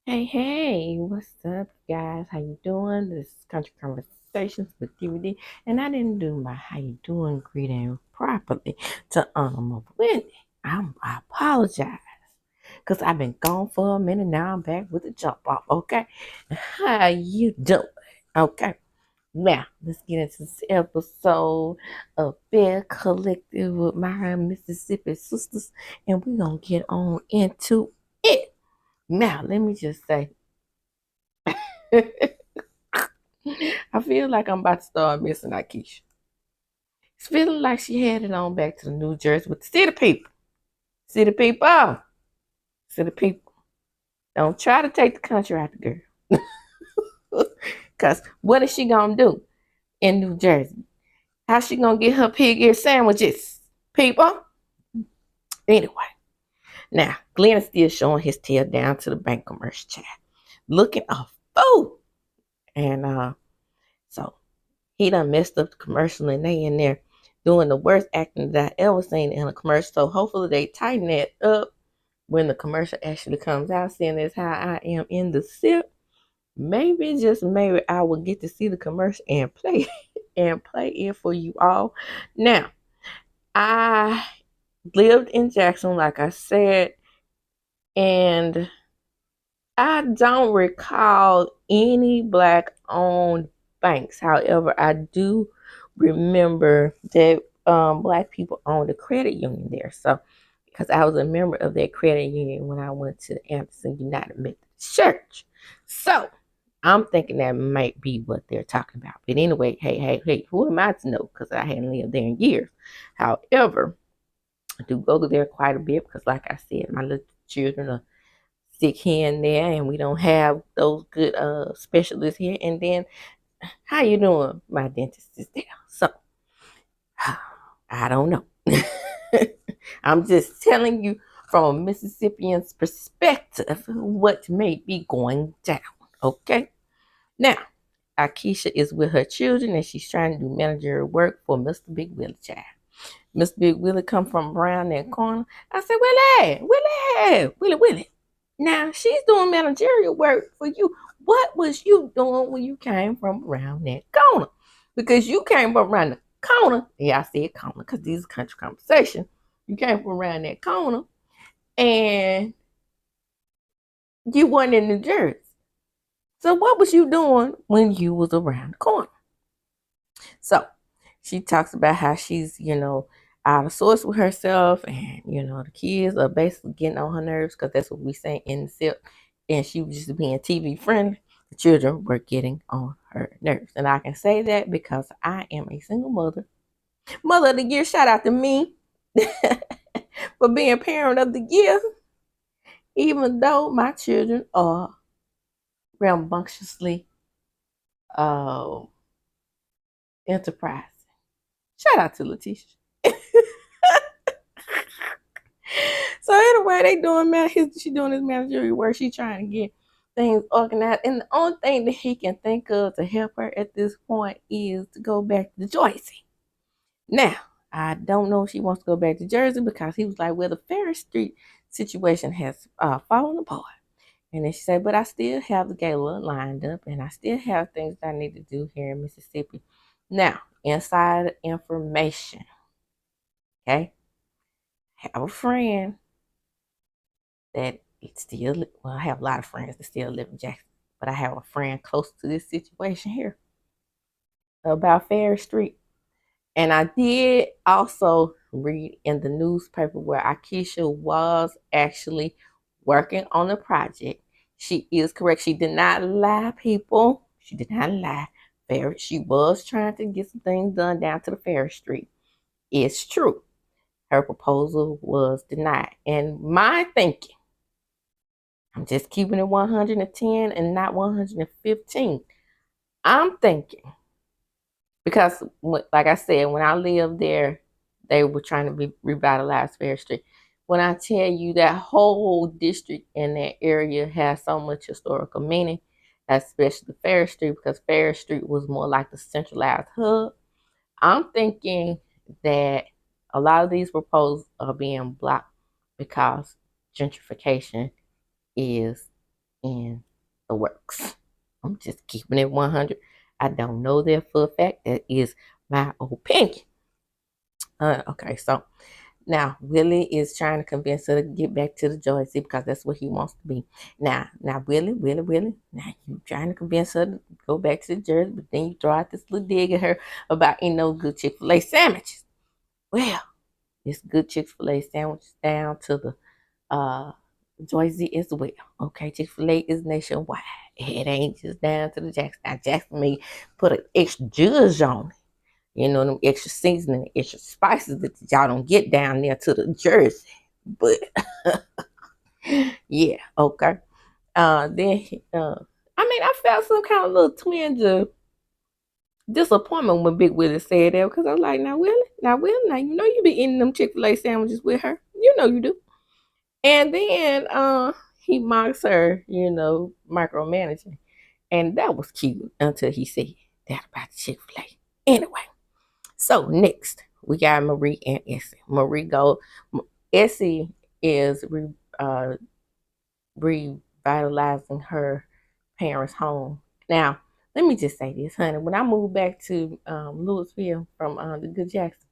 Hey, what's up, guys? How you doing? This is Country Conversations with DVD, and I didn't do my how you doing greeting properly to my Whitney. I apologize because I've been gone for a minute. Now I'm back with the jump off. Okay, how you doing? Okay, now let's get into this episode of Belle Collective with my Mississippi sisters, and we're gonna get on into it. Now, let me just say. I feel like I'm about to start missing Aikisha. It's feeling like she headed on back to the New Jersey with the city people. City people. City people. Don't try to take the country out the girl. Because what is she going to do in New Jersey? How's she going to get her pig ear sandwiches? People. Anyway. Now, Glenn is still showing his tail down to the bank commercial chat. Looking a fool. And so he done messed up the commercial and they in there doing the worst acting that I ever seen in a commercial. So hopefully they tighten that up when the commercial actually comes out, seeing as how I am in the sip. Maybe just maybe I will get to see the commercial and play and play it for you all. Now, I lived in Jackson, like I said, and I don't recall any black owned banks. However, I do remember that black people owned a credit union there. So, because I was a member of that credit union when I went to the Anderson United Methodist Church. So, I'm thinking that might be what they're talking about. But anyway, hey, who am I to know? Because I hadn't lived there in years. However, I do go there quite a bit because, like I said, my little children are sick here and there, and we don't have those good specialists here. And then, how you doing? My dentist is there, so I don't know. I'm just telling you from a Mississippian's perspective what may be going down. Okay, now Aikisha is with her children and she's trying to do managerial work for Mr. Big Willie Child. Mr. Big Willie come from around that corner. I said, Willie. Now she's doing managerial work for you. What was you doing when you came from around that corner? Because you came from around the corner. Yeah, I said corner because these are country conversation. You came from around that corner and you weren't in New Jersey. So what was you doing when you was around the corner? So she talks about how she's, out of sorts with herself, and the kids are basically getting on her nerves because that's what we say in the SIP. And she was just being TV friendly. The children were getting on her nerves, and I can say that because I am a single mother. Mother of the year, shout out to me for being parent of the year, even though my children are rambunctiously uh, enterprising. Shout out to Letitia. So anyway, they doing she doing his managerial work. She trying to get things organized, and the only thing that he can think of to help her at this point is to go back to Jersey. Now, I don't know if she wants to go back to Jersey because he was like, "Well, the Ferris Street situation has fallen apart." And then she said, "But I still have the gala lined up, and I still have things that I need to do here in Mississippi." Now, inside information, okay? I have a friend that it's still, well, I have a lot of friends that still live in Jackson, but I have a friend close to this situation here about Ferry Street. And I did also read in the newspaper where Aikisha was actually working on the project. She is correct. She did not lie, people. She did not lie. She was trying to get some things done down to the Ferry Street. It's true. Her proposal was denied. And my thinking, I'm just keeping it 110 and not 115. I'm thinking because, like I said, when I lived there, they were trying to revitalize Fair Street. When I tell you that whole district in that area has so much historical meaning, especially Fair Street, because Fair Street was more like the centralized hub. I'm thinking that a lot of these proposals are being blocked because gentrification is in the works. I'm just keeping it 100. I don't know that for a fact. That is my opinion. Okay, so now Willie is trying to convince her to get back to the Joycey because that's what he wants to be. Now Willie. Now you trying to convince her to go back to the Jersey, but then you throw out this little dig at her about eating those good Chick-fil-A sandwiches. Well, it's good Chick-fil-A sandwiches down to the Joycey as well. Okay, Chick-fil-A is nationwide. It ain't just down to the Jackson. Now Jackson may put an extra judge on it. You know, them extra seasoning, extra spices that y'all don't get down there to the Jersey. But yeah, okay. Then I felt some kind of little twinge of disappointment when Big Willie said that because I was like, now you know you be eating them Chick-fil-A sandwiches with her. You know you do. And then he mocks her, micromanaging. And that was cute until he said that about Chick-fil-A. Anyway. So next, we got Marie and Essie. Essie is revitalizing her parents' home. Now, let me just say this, honey. When I moved back to Louisville from the Good Jackson,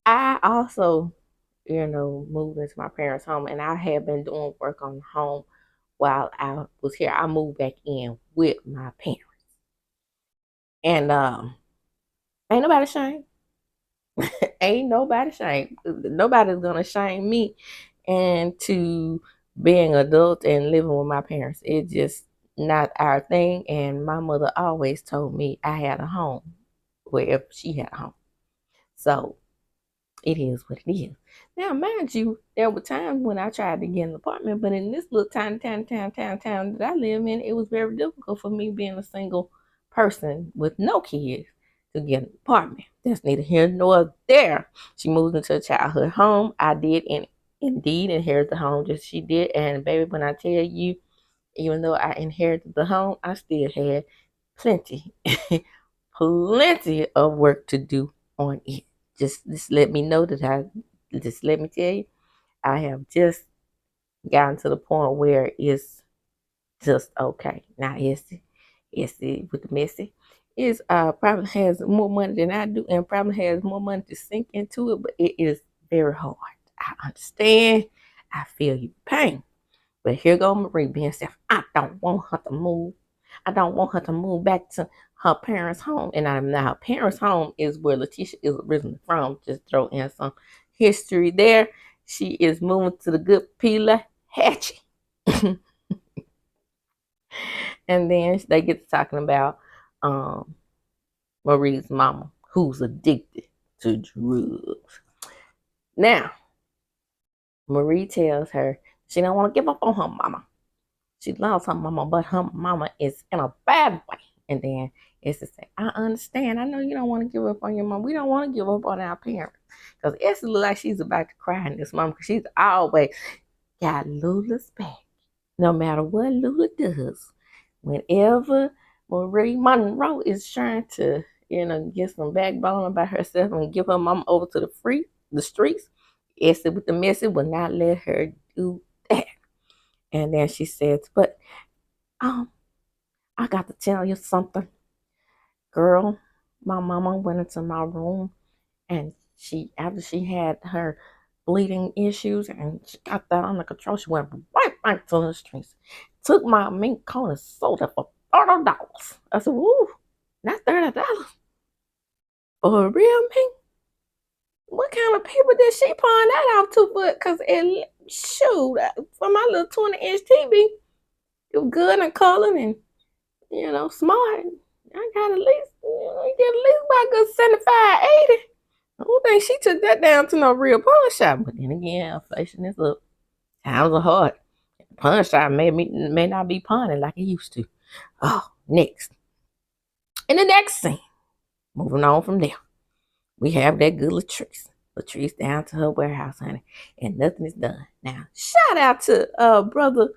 I also, moved into my parents' home, and I had been doing work on the home while I was here. I moved back in with my parents, and ain't nobody ashamed. Ain't nobody shame. Nobody's gonna shame me into being adult and living with my parents. It's just not our thing. And my mother always told me I had a home wherever she had a home. So it is what it is. Now, mind you, there were times when I tried to get an apartment, but in this little tiny town that I live in, it was very difficult for me being a single person with no kids to get an apartment. That's neither here nor there. She moved into a childhood home. I did indeed inherit the home just she did. And baby, when I tell you, even though I inherited the home, I still had plenty, plenty of work to do on it. Just let me know that let me tell you, I have just gotten to the point where it's just okay. Now Essie with the messy is probably has more money than I do and probably has more money to sink into it, but it is very hard. I understand. I feel your pain. But here go Marie being self. I don't want her to move. I don't want her to move back to her parents' home. And now her parents' home is where Letitia is originally from. Just throw in some history there. She is moving to the good Pila Hatchie. And then they get to talking about Marie's mama, who's addicted to drugs. Now, Marie tells her she don't want to give up on her mama. She loves her mama, but her mama is in a bad way. And then Essie say, I understand. I know you don't want to give up on your mom. We don't want to give up on our parents. Because Essie look like she's about to cry in this moment because she's always got Lula's back. No matter what Lula does, whenever Marie Monroe is trying to, get some backbone about herself and give her mom over to the streets, Essie with the message will not let her do that. And then she says, but I got to tell you something. Girl, my mama went into my room and after she had her bleeding issues and she got that under control, she went right back to the streets. Took my mink coat and sold it for $30. I said, woo, not $30. For a real mink? What kind of people did she pawn that off to? Because shoot, for my little 20-inch TV, it was good and colored and, smart. I got at least, get at least about a good 75, 80. I don't think she took that down to no real pawn shop. But then again, inflation is up. Times are hard. Pawn shop may not be pawning like it used to. Oh, next. In the next scene, moving on from there, we have that good Latrice. Latrice down to her warehouse, honey, and nothing is done. Now, shout out to brother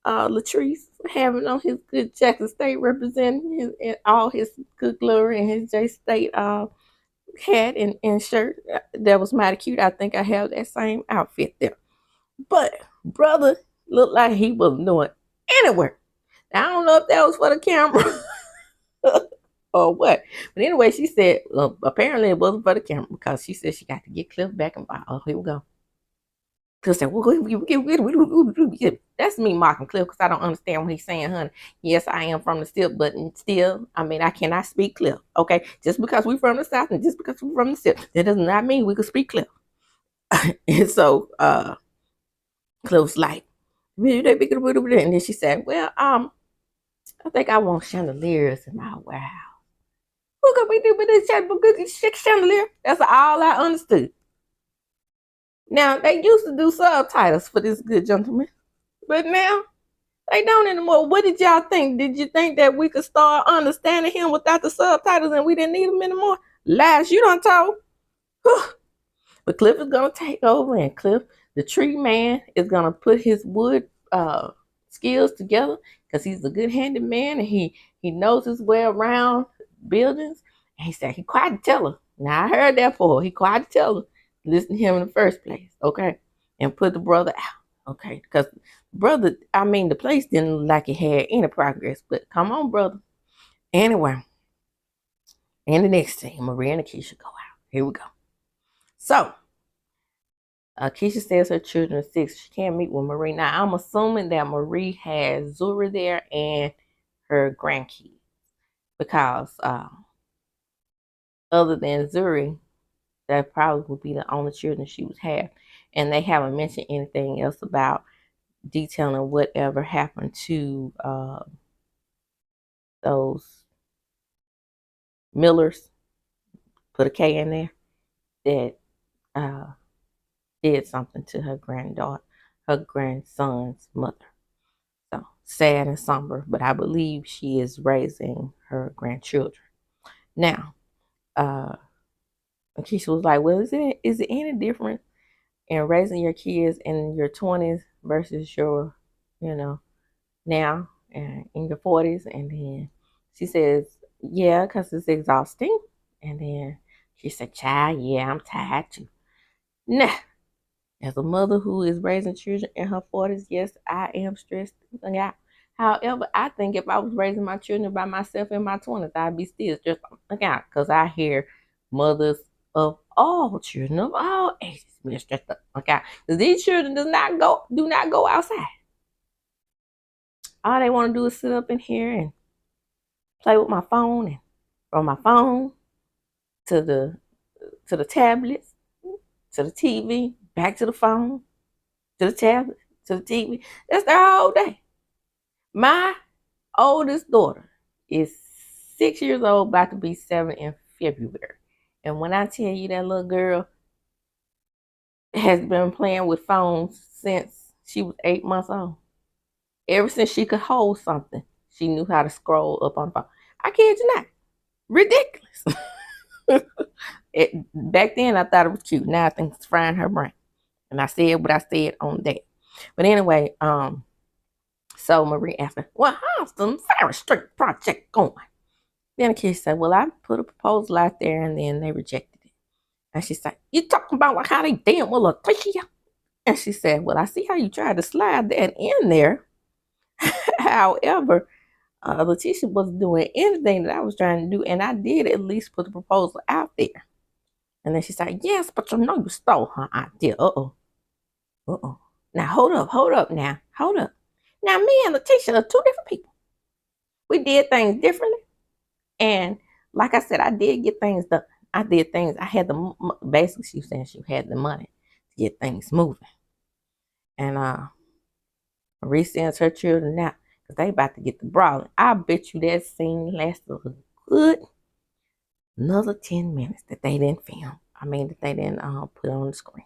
Latrice having on his good Jackson State representing all his good glory and his J State hat and shirt. That was mighty cute. I think I have that same outfit there. But brother looked like he was doing anywhere. Now, I don't know if that was for the camera or what. But anyway, she said, apparently it wasn't for the camera because she said she got to get Cliff back and oh, here we go. Cliff said, that's me mocking Cliff because I don't understand what he's saying, honey. Yes, I am from the South, but still, I mean, I cannot speak Cliff. Okay, just because we're from the South and just because we're from the South, that does not mean we can speak Cliff. And so Cliff's like, and then she said, well, I think I want chandeliers in my warehouse. What could we do with this chandelier? That's all I understood. Now, they used to do subtitles for this good gentleman, but now they don't anymore. What did y'all think? Did you think that we could start understanding him without the subtitles and we didn't need them anymore? Lies you done told. But Cliff is going to take over, and Cliff, the tree man, is going to put his wood skills together because he's a good handed man and he knows his way around buildings. And he said he quiet to tell her. Now I heard that for her. He quiet to tell her. Listen to him in the first place, okay? And put the brother out, okay? Because brother, I mean, the place didn't look like it had any progress, but come on, brother. Anyway, and the next thing, Marie and Aikisha go out. Here we go. So, Aikisha says her children are sick. She can't meet with Marie. Now, I'm assuming that Marie has Zuri there and her grandkids. Because other than Zuri, that probably would be the only children she would have. And they haven't mentioned anything else about detailing whatever happened to those Millers, put a K in there, that did something to her grandson's mother. So sad and somber, but I believe she is raising her grandchildren. Now, Aikisha was like, well, is it any different in raising your kids in your 20s versus your, now and in your 40s? And then she says, yeah, because it's exhausting. And then she said, child, yeah, I'm tired too. Nah, as a mother who is raising children in her 40s, yes, I am stressed out. However, I think if I was raising my children by myself in my 20s, I'd be still stressed out because I hear mothers of all children of all ages being stressed up. Okay, because these children do not go outside. All they want to do is sit up in here and play with my phone, and from my phone to the tablets, to the TV, back to the phone, to the tablet, to the TV. That's their whole day. My oldest daughter is 6 years old, about to be 7 in February. And when I tell you that little girl has been playing with phones since she was 8 months old. Ever since she could hold something, she knew how to scroll up on the phone. I kid you not. Ridiculous. Back then, I thought it was cute. Now I think it's frying her brain. And I said what I said on that. But anyway, so Marie asked me, well, how's the Fire Street project going? Then the kid said, well, I put a proposal out there and then they rejected it. And she said, you talking about like how they damn well Aikisha? And she said, well, I see how you tried to slide that in there. However, Letitia wasn't doing anything that I was trying to do, and I did at least put the proposal out there. And then she said, yes, but you know you stole her idea. Uh-oh. Now, hold up now. Hold up. Now, me and Letitia are two different people. We did things differently. And like I said, I did get things done. I did things. I had basically she was saying she had the money to get things moving. And Marie sends her children out because they about to get the brawling. I bet you that scene lasted a good another 10 minutes that they didn't film. I mean, that they didn't put on the screen.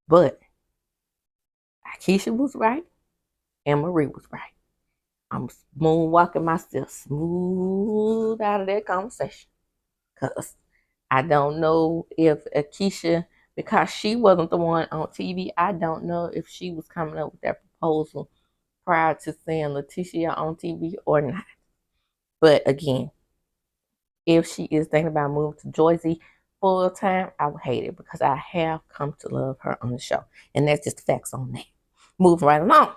But Aikisha was right and Marie was right. I'm moonwalking myself smooth out of that conversation. Because I don't know if Aikisha, because she wasn't the one on TV, I don't know if she was coming up with that proposal prior to seeing Letitia on TV or not. But again, if she is thinking about moving to Jersey full time, I would hate it because I have come to love her on the show. And that's just the facts on that. Moving right along.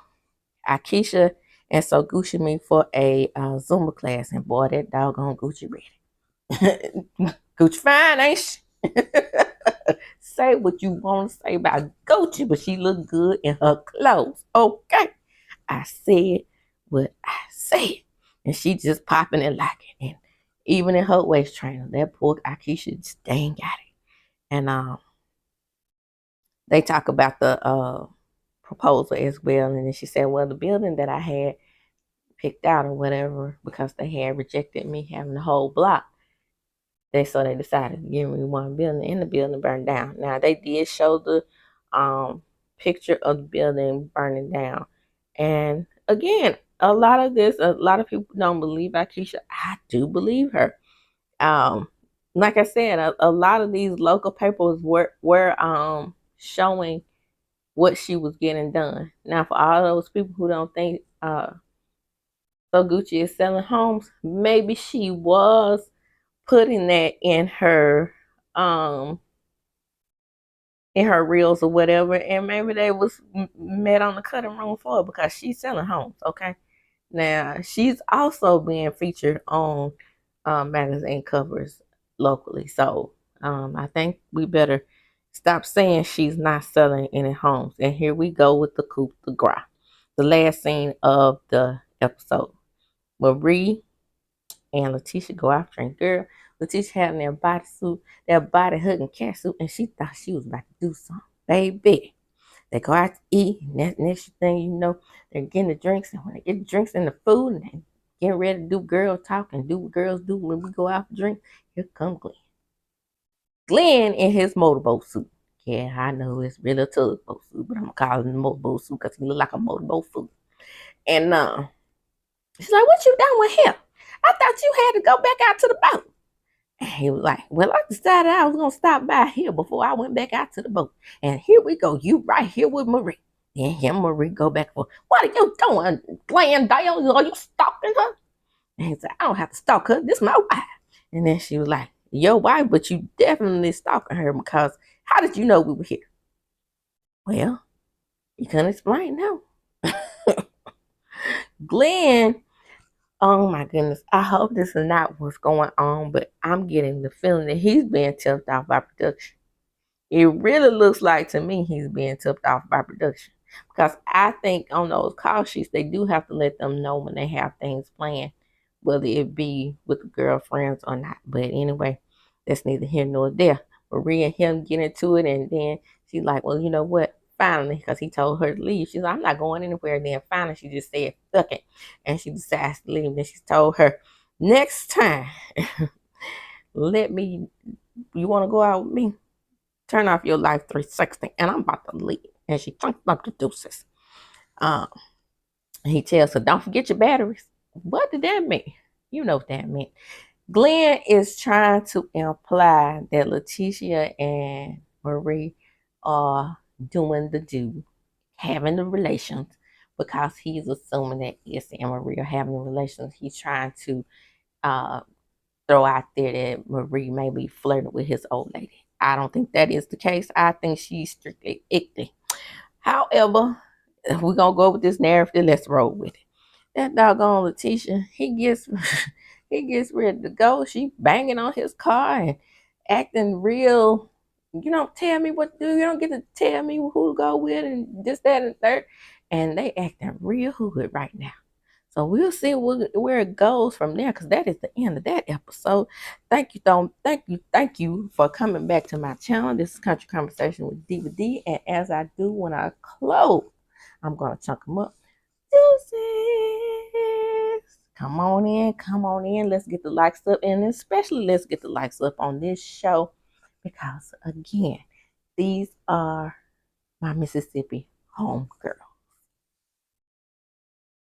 Aikisha And so Gucci me for a Zumba class, and boy, that doggone Gucci ready. Gucci fine, ain't she? Say what you want to say about Gucci, but she look good in her clothes. Okay, I said what I said, and she just popping it like it. And even in her waist trainer, that poor Aikisha just ain't got it. And they talk about the proposal as well. And then she said, well, the building that I had picked out or whatever, because they had rejected me having the whole block, they decided to give me one building, and the building burned down. Now they did show the picture of the building burning down. And again, a lot of people don't believe Aikisha. I do believe her. Um, like I said, a lot of these local papers were showing what she was getting done. Now, for all those people who don't think So Gucci is selling homes, maybe she was putting that in her reels or whatever, and maybe they was met on the cutting room floor because she's selling homes. Okay, now she's also being featured on magazine covers locally, so I think we better stop saying she's not selling any homes. And here we go with the coup de grace, the last scene of the episode. Marie and Letitia go out drinking. Girl, Letitia having their bodysuit, their body hugging cat suit, and she thought she was about to do something. Baby. They go out to eat, and that next thing you know, they're getting the drinks, and when they get the drinks and the food, and they getting ready to do girl talk and do what girls do when we go out to drink, here come Glenn. Glenn in his motorboat suit. Yeah, I know it's really a tugboat suit, but I'm gonna call it a motorboat suit because he look like a motorboat suit. And she's like, what you doing here? I thought you had to go back out to the boat. And he was like, well, I decided I was going to stop by here before I went back out to the boat. And here we go. You right here with Marie. Then him and Marie go back for, what are you doing, Glenn Dale? Are you stalking her? And he said, I don't have to stalk her. This is my wife. And then she was like, your wife, but you definitely stalking her because how did you know we were here? Well, you couldn't explain, no. Glenn, oh my goodness. I hope this is not what's going on, but I'm getting the feeling that he's being tipped off by production. It really looks like to me he's being tipped off by production. Because I think on those call sheets, they do have to let them know when they have things planned, whether it be with the girlfriends or not. But anyway, that's neither here nor there. Maria and him get into it, and then she's like, well, you know what? Finally, because he told her to leave. She's like, I'm not going anywhere. And then finally, she just said, fuck it. And she decides to leave. And then she told her, next time, you want to go out with me? Turn off your life 360, and I'm about to leave. And she chunks up the deuces. Um, he tells her, don't forget your batteries. What did that mean? You know what that meant. Glenn is trying to imply that Letitia and Marie are doing the do, having the relations, because he's assuming that Issa and Marie are having the relations. He's trying to throw out there that Marie may be flirting with his old lady. I don't think that is the case. I think she's strictly icky. However, if we're gonna go with this narrative, let's roll with it. That doggone Letitia, he gets he gets ready to go. She banging on his car and acting real. You don't tell me what to do. You don't get to tell me who to go with and this, that, and third. And they acting real hood right now. So we'll see where it goes from there, because that is the end of that episode. Thank you, Tom. Thank you for coming back to my channel. This is Country Conversation with DVD. And as I do when I close, I'm going to chunk them up. Deuces. Come on in. Come on in. Let's get the likes up. And especially let's get the likes up on this show. Because, again, these are my Mississippi home girls.